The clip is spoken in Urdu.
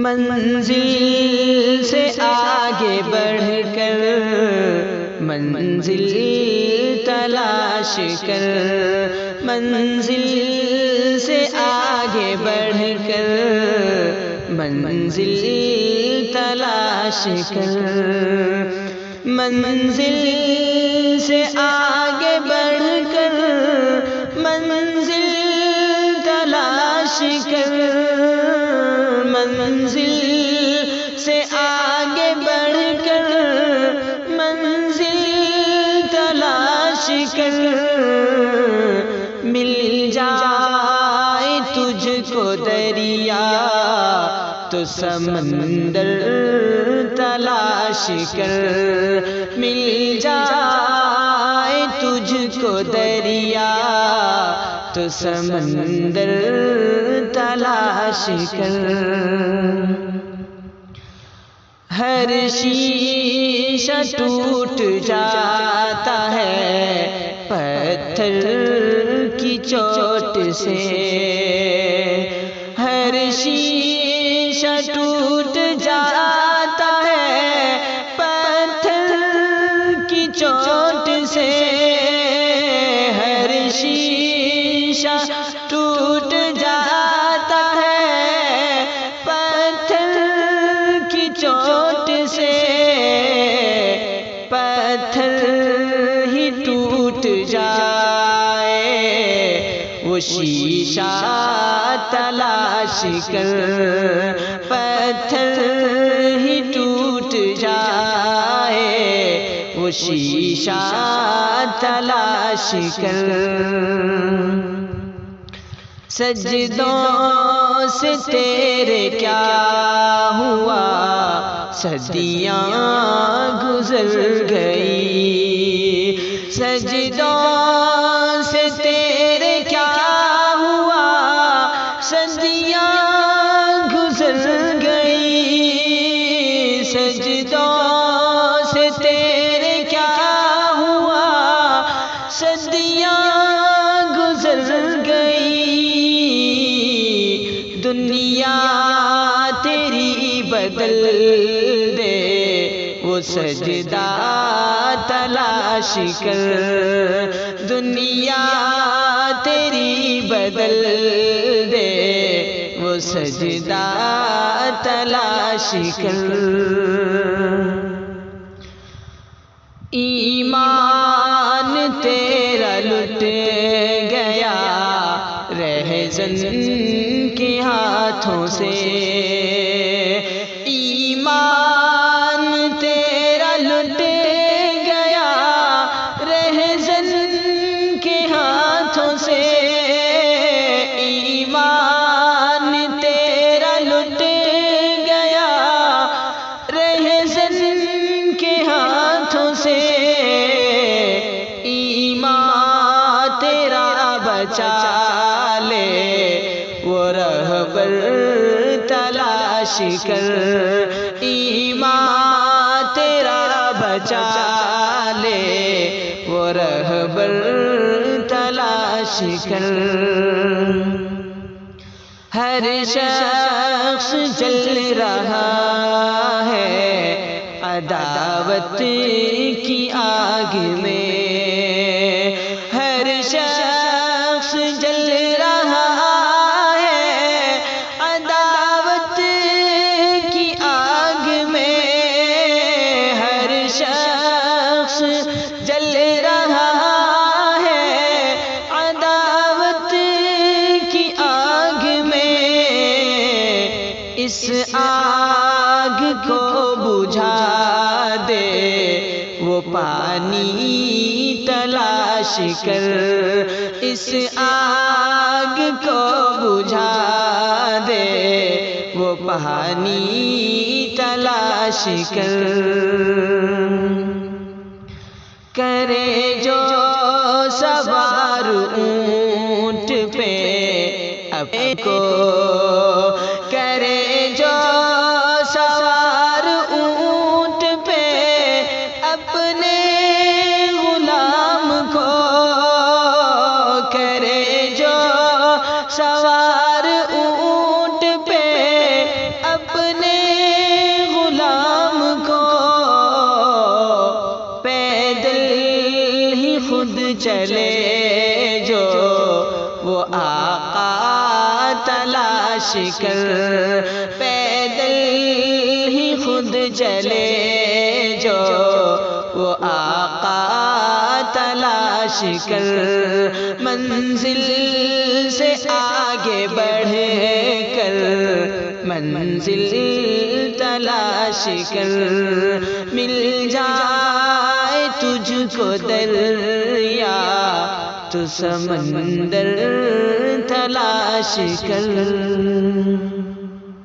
منزل سے آگے بڑھ کر منزل تلاش کر، منزل سے آگے بڑھ کر منزل تلاش کر، منزل سے آگے بڑھ کر منزل تلاش کر، منزل سے آگے بڑھ کر منزل تلاش کر، مل جائے تجھ کو دریا تو سمندر تلاش کر، مل جائے تجھ کو دریا تو سمندر تلاش کر، ہر شیشہ ٹوٹ جاتا ہے پتھر کی چوٹ سے، ہر شیشہ ٹوٹ جاتا ہے پتھر کی چوٹ سے، ہر شیشہ ٹوٹ جاتا ہے پتھر کی چوٹ سے، پتھر ہی ٹوٹ جائے وہ شیشہ تلاش کر، پتھر ہی ٹوٹ جائے وہ شیشہ تلاش کر، سجدوں سے تیرے کیا ہوا صدیاں گزر گئی، سجدوں سے تیرے کیا ہوا صدیاں گزر گئی، سجدوں سے تیرے کیا ہوا صدیاں گزر گئی، دنیا تیری بدل دے وہ سجدہ تلاش کر، دنیا تیری بدل دے وہ سجدہ تلاش کر، ایمان تیرا لٹ گیا رہزن کے ہاتھوں سے، ایمان تیرا لٹ گیا رہزن کے ہاتھوں سے، ایمان تیرا لٹ گیا رہزن کے ہاتھوں سے، ایمان تیرا بچا لے وہ رہبر تلاش کر، ایمان تیرا بچا لے وہ رہبر تلاش کر، ہر شخص جل رہا ہے عداوت کی آگ میں، ہر شخص جل رہا ہے عداوت کی آگ میں، ہر شخص جل رہا ہے عداوت کی آگ میں، اس آگ کو بجھا دے وہ پانی تلاش کر، اس آگ کو بجھا دے وہ پانی تلاش کر، کرے جو سوار اونٹ پہ اپنے کو، کرے جو سوار اونٹ پہ اپنے غلام کو، کرے جو سوار اونٹ پہ اپنے چلے جو وہ آقا تلاش کر، پیدل ہی خود چلے جو وہ آقا تلاش کر، منزل سے آگے بڑھ کر منزل تلاش کر، مل جائے تجھ کو دریا تو سمندر تلاش کر۔